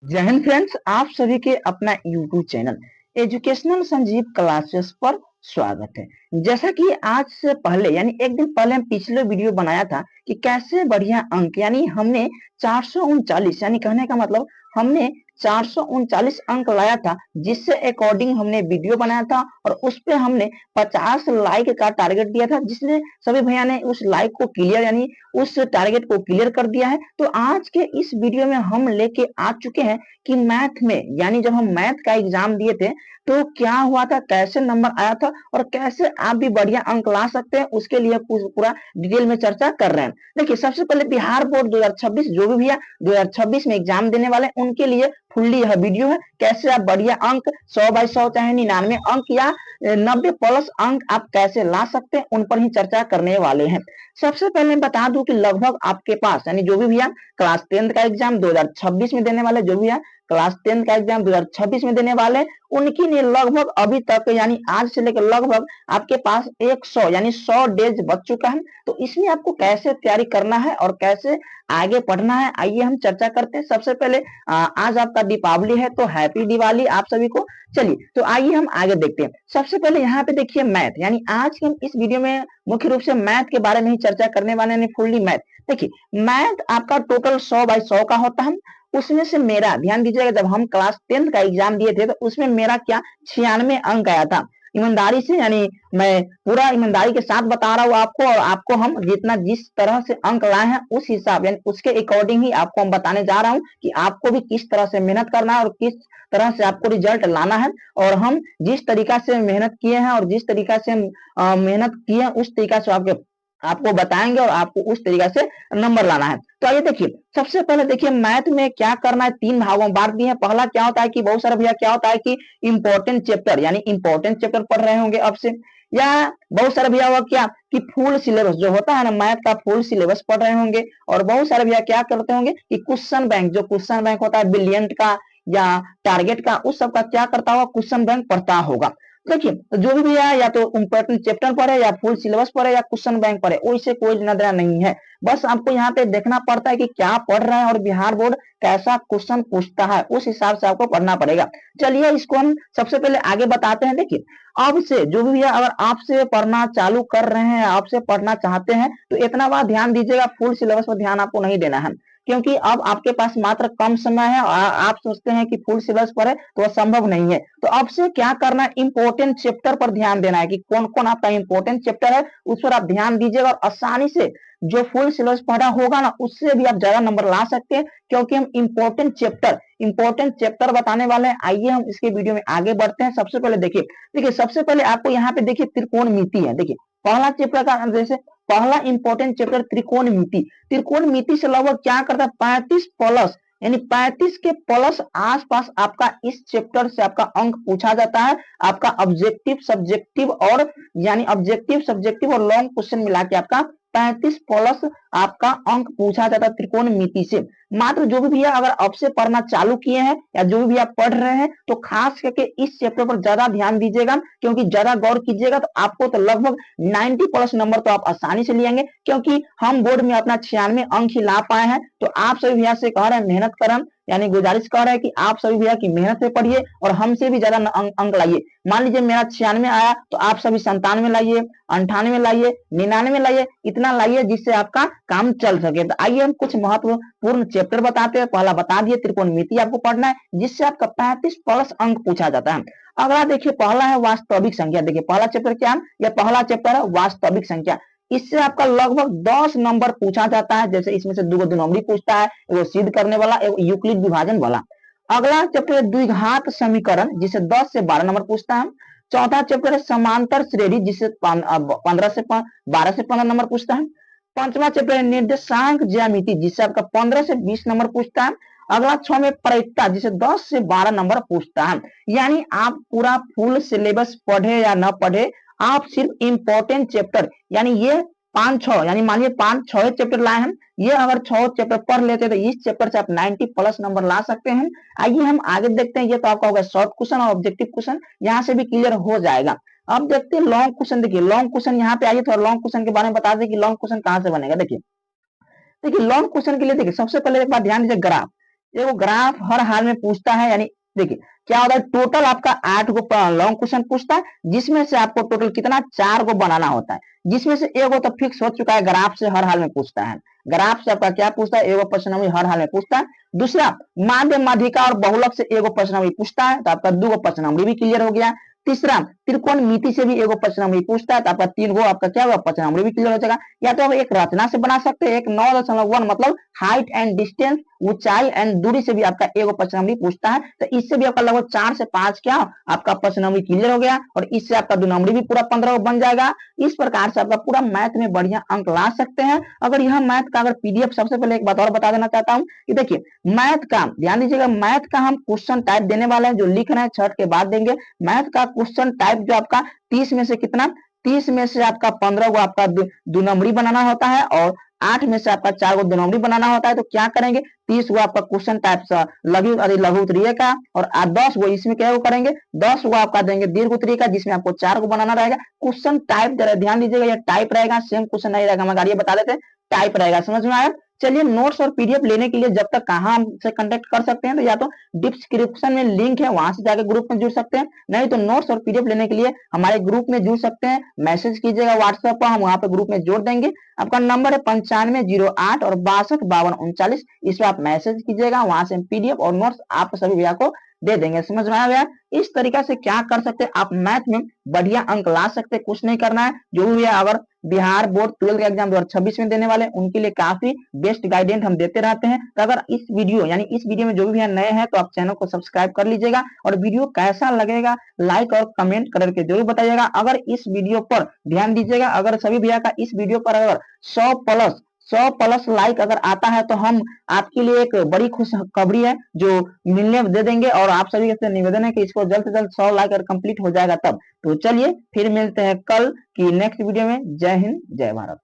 जय हिंद फ्रेंड्स, आप सभी के अपना YouTube channel educational Sanjeev classes पर स्वागत है। जैसा कि आज से पहले यानी एक दिन पहले हम पिछले वीडियो बनाया था कि कैसे बढ़िया अंक यानी हमने 439 यानी कहने का मतलब हमने 439 अंक लाया था, जिससे अकॉर्डिंग हमने वीडियो बनाया था और उस पे हमने 50 लाइक का टारगेट दिया था, जिसने सभी भैया ने उस लाइक को क्लियर यानी उस टारगेट को क्लियर कर दिया है। तो आज के इस वीडियो में हम लेके आ चुके हैं कि मैथ में यानी जब हम मैथ का एग्जाम दिए थे तो क्या हुआ था, कैसे नंबर आया था और कैसे आप भी बढ़िया अंक ला सकते हैं, उसके लिए पूरा डिटेल में चर्चा कर रहे हैं। देखिए, सबसे पहले बिहार बोर्ड 2026 जो भी भैया 2026 में एग्जाम देने वाले हैं उनके लिए फुल्ली यह वीडियो है, कैसे आप बढ़िया अंक 100/100 चाहे 99 अंक या 90 प्लस अंक आप कैसे ला सकते हैं, उन पर ही चर्चा करने वाले हैं। सबसे पहले बता दूं कि लगभग आपके पास यानी जो भी भैया क्लास 10 का एग्जाम 2026 में देने वाले, जो भी है क्लास 10 का एग्जाम 2026 में देने वाले, उनके लिए लगभग अभी तक यानी आज से लेकर लगभग आपके पास 100 यानी 100 डेज बच चुका है। तो इसमें आपको कैसे तैयारी करना है और कैसे आगे पढ़ना है, आइए हम चर्चा करते हैं। सबसे पहले आज आपका दीपावली है तो हैप्पी दिवाली आप सभी को। चलिए तो आइए हम आगे देखते हैं। सबसे पहले यहाँ पे देखिए मैथ, यानी आज के हम इस वीडियो में मुख्य रूप से मैथ के बारे में ही चर्चा करने वाले हैं, फुल्ली मैथ। देखिए, मैथ आपका टोटल 100/100 का होता है। उसमें से मेरा ध्यान दीजिएगा, जब हम क्लास 10 का एग्जाम दिए थे तो उसमें मेरा क्या 96 अंक आया था। ईमानदारी से यानी मैं पूरा ईमानदारी के साथ बता रहा हूँ आपको, और आपको हम जितना जिस तरह से अंक लाए हैं उस हिसाब यानी उसके अकॉर्डिंग ही आपको हम बताने जा रहा हूँ कि आपको भी किस तरह से मेहनत करना है और किस तरह से आपको रिजल्ट लाना है। और हम जिस तरीका से मेहनत किए हैं और जिस तरीका से मेहनत किए हैं उस तरीका से आपको बताएंगे और आपको उस तरीका से नंबर लाना है। तो आइए देखिए, सबसे पहले देखिए मैथ में क्या करना है, 3 भागों में बांट दिए हैं। पहला क्या होता है कि बहुत सारा भैया क्या होता है कि इंपॉर्टेंट चैप्टर यानी इंपॉर्टेंट चैप्टर पढ़ रहे होंगे अब से, या बहुत सारा भैया हुआ क्या कि फुल सिलेबस जो होता है ना मैथ का फुल सिलेबस पढ़ रहे होंगे। और बहुत सारे भैया क्या करते होंगे कि क्वेश्चन बैंक, जो क्वेश्चन बैंक होता है बिलियंट का या टारगेट का, उस सब का क्या करता होगा, क्वेश्चन बैंक पढ़ता होगा। देखिए, तो जो भी भैया या तो इंपॉर्टेंट चैप्टर पढ़े या फुल सिलेबस पढ़े या क्वेश्चन बैंक पढ़े, वैसे कोई लेना देना नहीं है। बस आपको यहाँ पे देखना पड़ता है कि क्या पढ़ रहे हैं और बिहार बोर्ड कैसा क्वेश्चन पूछता है, उस हिसाब से आपको पढ़ना पड़ेगा। चलिए इसको हम सबसे पहले आगे बताते हैं। देखिए, अब से जो भी भैया अगर आपसे पढ़ना चालू कर रहे हैं, आपसे पढ़ना चाहते हैं, तो इतना बात ध्यान दीजिएगा, फुल सिलेबस पर ध्यान आपको नहीं देना है, क्योंकि अब आपके पास मात्र कम समय है और आप सोचते हैं कि फुल सिलेबस पढ़े तो वह संभव नहीं है। तो अब से क्या करना है, इंपॉर्टेंट चैप्टर पर ध्यान देना है कि कौन कौन आपका इंपॉर्टेंट चैप्टर है, उस पर आप ध्यान दीजिएगा और आसानी से जो फुल सिलेबस पढ़ा होगा ना उससे भी आप ज्यादा नंबर ला सकते हैं, क्योंकि हम इंपॉर्टेंट चैप्टर बताने वाले हैं। आइए हम इसके वीडियो में आगे बढ़ते हैं। सबसे पहले देखिए सबसे पहले आपको यहाँ पे देखिए त्रिकोणमिति है। देखिए, पहला चैप्टर का जैसे पहला इंपॉर्टेंट चैप्टर त्रिकोणमिति। त्रिकोणमिति से लगभग क्या करता है, 35 प्लस यानी 35 के प्लस आसपास आपका इस चैप्टर से आपका अंक पूछा जाता है। आपका ऑब्जेक्टिव सब्जेक्टिव और यानी ऑब्जेक्टिव सब्जेक्टिव और लॉन्ग क्वेश्चन मिला के आपका 35 प्लस आपका अंक पूछा जाता है त्रिकोणमिति से। मात्र जो भी भैया अगर अब से पढ़ना चालू किए हैं या जो भी भैया पढ़ रहे हैं तो खास करके इस चैप्टर पर ज्यादा ध्यान दीजिएगा, क्योंकि ज्यादा गौर कीजिएगा तो आपको तो लगभग 90 प्लस नंबर तो आप आसानी से लेंगे, क्योंकि हम बोर्ड में अपना 96 अंक ही ला पाए हैं। तो आप सभी भैया से कह रहे हैं मेहनत करें, यानी गुजारिश कर रहे हैं कि आप सभी भैया की मेहनत से पढ़िए और हमसे भी ज्यादा अंक लाइए। मान लीजिए मेरा 96 आया तो आप सभी 97 लाइए, 98 लाइए, 99 लाइए, इतना लाइए जिससे आपका काम चल सके। तो आइए हम कुछ महत्वपूर्ण चैप्टर बताते हैं। पहला बता दिए त्रिकोणमिति आपको पढ़ना है, जिससे आपका 35 प्लस अंक पूछा जाता है। अगला देखिए पहला है वास्तविक संख्या। देखिए पहला चैप्टर क्या है, यह पहला चैप्टर है वास्तविक संख्या। इससे आपका लगभग 10 नंबर पूछा जाता है। जैसे इसमें से दो द्विनोमरी पूछता है, वो सिद्ध करने वाला, यूक्लिड विभाजन वाला। अगला चैप्टर है द्विघात समीकरण, जिसे 10 से 12 नंबर पूछता है। चौथा चैप्टर है समांतर श्रेणी, जिसे 12 से 15 नंबर पूछता है। पांचवा चैप्टर है निर्देशांक ज्यामिति, जिससे आपका 15 से 20 नंबर पूछता है। अगला 6 में प्रायिकता, जिसे 10 से 12 नंबर पूछता है। यानी आप पूरा फुल सिलेबस पढ़े या ना पढ़े, आप सिर्फ इंपॉर्टेंट चैप्टर यानी ये 5-6 यानी मान लीजिए 5-6 चैप्टर लाए हैं, ये अगर 6 चैप्टर पढ़ लेते तो इस चैप्टर से आप 90 प्लस नंबर ला सकते हैं। आइए हम आगे देखते हैं। ये तो आपका होगा शॉर्ट क्वेश्चन और ऑब्जेक्टिव क्वेश्चन, यहाँ से भी क्लियर हो जाएगा। अब देखते हैं लॉन्ग क्वेश्चन। देखिए लॉन्ग क्वेश्चन यहाँ पे आइए, थोड़ा लॉन्ग क्वेश्चन के बारे में बता दें कि लॉन्ग क्वेश्चन कहाँ से बनेगा। देखिए लॉन्ग क्वेश्चन के लिए देखिए सबसे पहले एक बात ध्यान दीजिए, ग्राफ। एगो ग्राफ हर हाल में पूछता है, यानी देखिए क्या होता है, टोटल आपका 8 गो लॉन्ग क्वेश्चन पूछता है, जिसमें से आपको टोटल कितना 4 गो बनाना होता है, जिसमें से एगो तो फिक्स हो चुका है, ग्राफ से हर हाल में पूछता है। ग्राफ से आपका क्या पूछता है, एगो प्रश्न हर हाल में पूछता है। दूसरा माध्य माध्यिका और बहुलक से एगो प्रश्न पूछता है, तो आपका 2 गो प्रश्न भी क्लियर हो गया। तीसरा त्रिकोणमिति से भी एगो प्रश्न पूछता है, तो आपका 3 गो आपका क्या होगा, प्रश्न भी क्लियर हो जाएगा। या तो आप एक रचना से बना सकते हैं, एक 9.1 मतलब हाइट एंड डिस्टेंस, ऊंचाई एंड दूरी से भी आपका एगो प्रश्न पूछता है, तो इससे भी आपका लगभग 4 से 5 क्या आपका प्रश्न क्लियर हो गया, और इससे आपका 2 नंबर भी पूरा 15 बन जाएगा। इस प्रकार से आपका पूरा मैथ में बढ़िया अंक ला सकते हैं। अगर यह मैथ का अगर पीडीएफ, सबसे पहले एक बात और बता देना चाहता हूं कि देखिए मैथ का ध्यान दीजिएगा, मैथ का हम क्वेश्चन टाइप देने वाले हैं, जो लिख रहे हैं छठ के बाद देंगे। मैथ का क्वेश्चन टाइप जो आपका 30 में से कितना, 30 में से आपका 15 को आपका 2 नंबरी बनाना होता है, और 8 में से आपका 4 को 2 नंबरी बनाना होता है। तो क्या करेंगे, 30 को आपका क्वेश्चन टाइप लघु लघु उत्तरीय का, और 10 वो इसमें क्या करेंगे, 10 को आपका देंगे दीर्घ उत्तरीय का, जिसमें आपको 4 को बनाना रहेगा। क्वेश्चन टाइप जरा ध्यान दीजिएगा, ये टाइप रहेगा, सेम क्वेश्चन नहीं रहेगा, हम आगे बता देते हैं, टाइप रहेगा। समझ में आया। चलिए नोट्स और पीडीएफ लेने के लिए जब तक कहां हमसे कांटेक्ट कर सकते हैं, तो या तो डिस्क्रिप्शन में लिंक है, वहां से जाकर ग्रुप में जुड़ सकते हैं, नहीं तो नोट्स और पीडीएफ लेने के लिए हमारे ग्रुप में जुड़ सकते हैं। मैसेज कीजिएगा व्हाट्सएप पर, हम वहां पे ग्रुप में जोड़ देंगे। आपका नंबर है 9508 और 625239, इस पर आप मैसेज कीजिएगा, वहां से पीडीएफ और नोट्स आप सभी भैया को दे देंगे। समझ में आया भैया। इस तरीका से क्या कर सकते हैं, आप मैथ में बढ़िया अंक ला सकते हैं। कुछ नहीं करना है, जो भी है अगर बिहार बोर्ड 12 का एग्जाम 2026 में देने वाले, उनके लिए काफी बेस्ट गाइडेंस हम देते रहते हैं। तो अगर इस वीडियो यानी इस वीडियो में जो भी नए हैं, तो आप चैनल को सब्सक्राइब कर लीजिएगा, और वीडियो कैसा लगेगा लाइक और कमेंट करके जरूर बताइएगा। अगर इस वीडियो पर ध्यान दीजिएगा, अगर सभी भैया का इस वीडियो पर अगर 100 प्लस लाइक अगर आता है, तो हम आपके लिए एक बड़ी खुशखबरी है जो मिलने दे देंगे, और आप सभी से निवेदन है कि इसको जल्द से जल्द 100 लाइक अगर कंप्लीट हो जाएगा तब। तो चलिए फिर मिलते हैं कल की नेक्स्ट वीडियो में। जय हिंद, जय भारत।